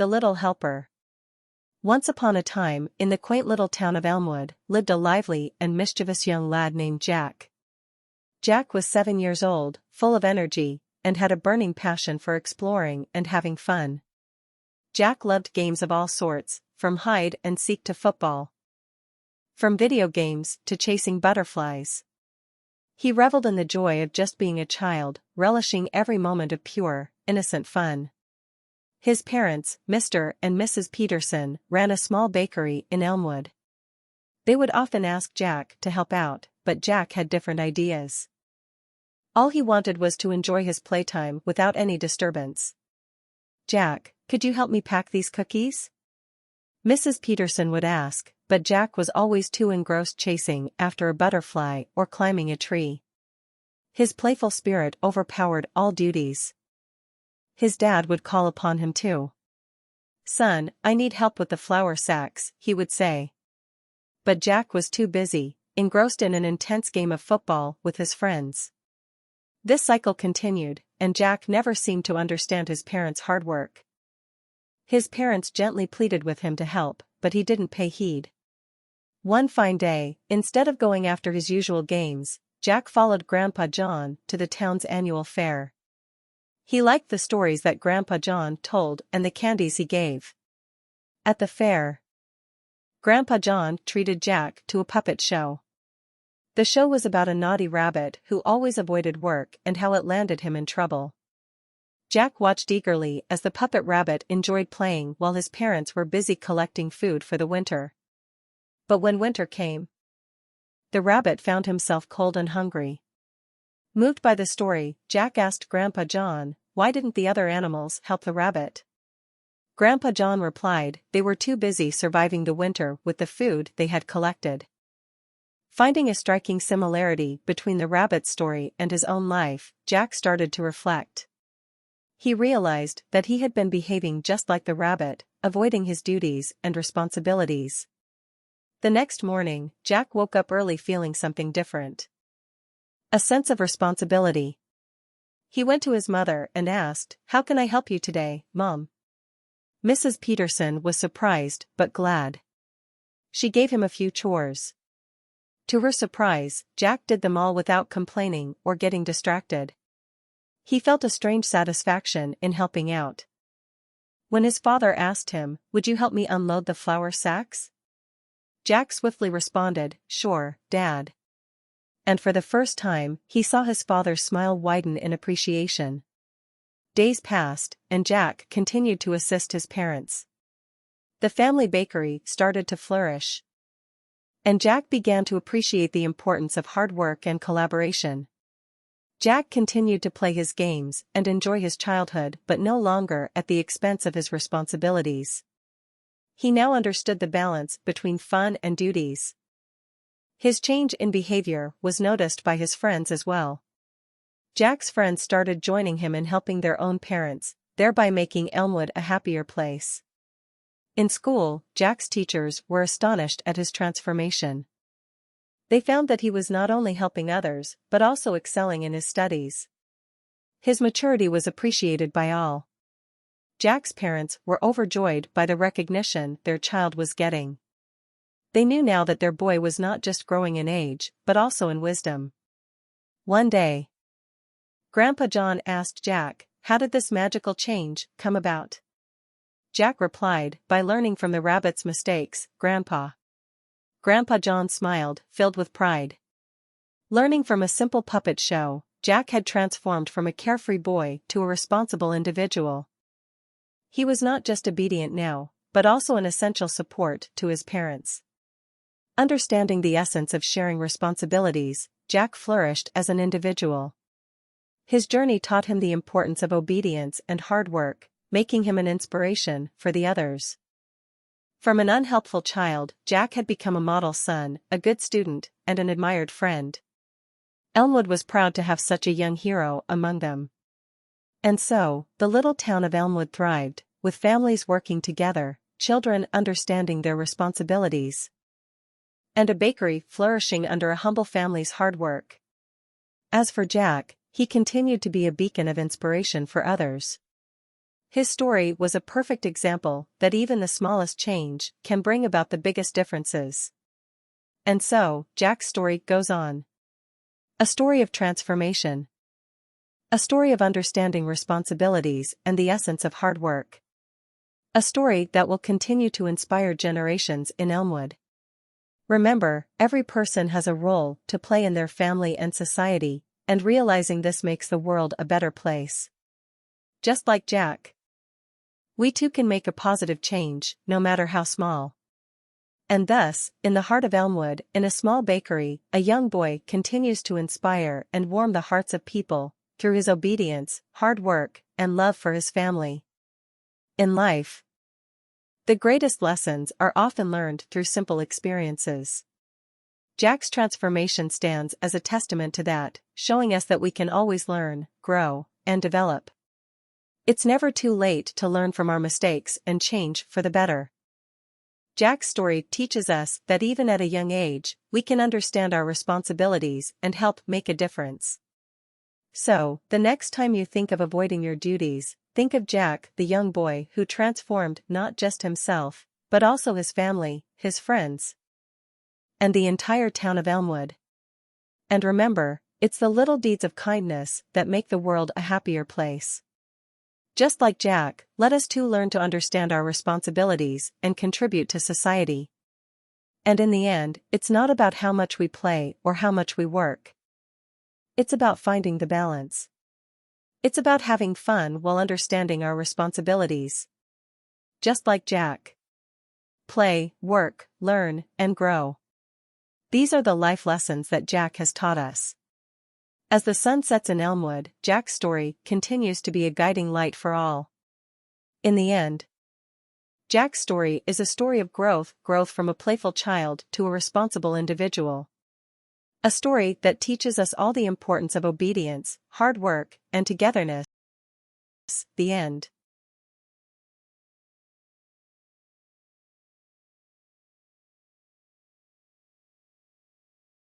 the little helper. Once upon a time, in the quaint little town of Elmwood, lived a lively and mischievous young lad named Jack. Jack was 7 years old, full of energy, and had a burning passion for exploring and having fun. Jack loved games of all sorts, from hide and seek to football. From video games to chasing butterflies. He reveled in the joy of just being a child, relishing every moment of pure, innocent fun. His parents, Mr. and Mrs. Peterson, ran a small bakery in Elmwood. They would often ask Jack to help out, but Jack had different ideas. All he wanted was to enjoy his playtime without any disturbance. "Jack, could you help me pack these cookies?" Mrs. Peterson would ask, but Jack was always too engrossed chasing after a butterfly or climbing a tree. His playful spirit overpowered all duties. His dad would call upon him too. "Son, I need help with the flour sacks," he would say. But Jack was too busy, engrossed in an intense game of football with his friends. This cycle continued, and Jack never seemed to understand his parents' hard work. His parents gently pleaded with him to help, but he didn't pay heed. One fine day, instead of going after his usual games, Jack followed Grandpa John to the town's annual fair. He liked the stories that Grandpa John told and the candies he gave. At the fair, Grandpa John treated Jack to a puppet show. The show was about a naughty rabbit who always avoided work and how it landed him in trouble. Jack watched eagerly as the puppet rabbit enjoyed playing while his parents were busy collecting food for the winter. But when winter came, the rabbit found himself cold and hungry. Moved by the story, Jack asked Grandpa John, why didn't the other animals help the rabbit? Grandpa John replied, they were too busy surviving the winter with the food they had collected. Finding a striking similarity between the rabbit's story and his own life, Jack started to reflect. He realized that he had been behaving just like the rabbit, avoiding his duties and responsibilities. The next morning, Jack woke up early feeling something different. A sense of responsibility. He went to his mother and asked, "How can I help you today, Mom?" Mrs. Peterson was surprised but glad. She gave him a few chores. To her surprise, Jack did them all without complaining or getting distracted. He felt a strange satisfaction in helping out. When his father asked him, "Would you help me unload the flour sacks?" Jack swiftly responded, "Sure, Dad." And for the first time, he saw his father's smile widen in appreciation. Days passed, and Jack continued to assist his parents. The family bakery started to flourish. And Jack began to appreciate the importance of hard work and collaboration. Jack continued to play his games and enjoy his childhood, but no longer at the expense of his responsibilities. He now understood the balance between fun and duties. His change in behavior was noticed by his friends as well. Jack's friends started joining him in helping their own parents, thereby making Elmwood a happier place. In school, Jack's teachers were astonished at his transformation. They found that he was not only helping others, but also excelling in his studies. His maturity was appreciated by all. Jack's parents were overjoyed by the recognition their child was getting. They knew now that their boy was not just growing in age, but also in wisdom. One day, Grandpa John asked Jack, "How did this magical change come about?" Jack replied, "By learning from the rabbit's mistakes, Grandpa." Grandpa John smiled, filled with pride. Learning from a simple puppet show, Jack had transformed from a carefree boy to a responsible individual. He was not just obedient now, but also an essential support to his parents. Understanding the essence of sharing responsibilities, Jack flourished as an individual. His journey taught him the importance of obedience and hard work, making him an inspiration for the others. From an unhelpful child, Jack had become a model son, a good student, and an admired friend. Elmwood was proud to have such a young hero among them. And so, the little town of Elmwood thrived, with families working together, children understanding their responsibilities, and a bakery flourishing under a humble family's hard work. As for Jack, he continued to be a beacon of inspiration for others. His story was a perfect example that even the smallest change can bring about the biggest differences. And so, Jack's story goes on. A story of transformation. A story of understanding responsibilities and the essence of hard work. A story that will continue to inspire generations in Elmwood. Remember, every person has a role to play in their family and society, and realizing this makes the world a better place. Just like Jack, we too can make a positive change, no matter how small. And thus, in the heart of Elmwood, in a small bakery, a young boy continues to inspire and warm the hearts of people, through his obedience, hard work, and love for his family. In life, the greatest lessons are often learned through simple experiences. Jack's transformation stands as a testament to that, showing us that we can always learn, grow, and develop. It's never too late to learn from our mistakes and change for the better. Jack's story teaches us that even at a young age, we can understand our responsibilities and help make a difference. So, the next time you think of avoiding your duties, think of Jack, the young boy who transformed not just himself, but also his family, his friends, and the entire town of Elmwood. And remember, it's the little deeds of kindness that make the world a happier place. Just like Jack, let us too learn to understand our responsibilities and contribute to society. And in the end, it's not about how much we play or how much we work. It's about finding the balance. It's about having fun while understanding our responsibilities. Just like Jack. Play, work, learn, and grow. These are the life lessons that Jack has taught us. As the sun sets in Elmwood, Jack's story continues to be a guiding light for all. In the end, Jack's story is a story of growth from a playful child to a responsible individual. A story that teaches us all the importance of obedience, hard work, and togetherness. The end.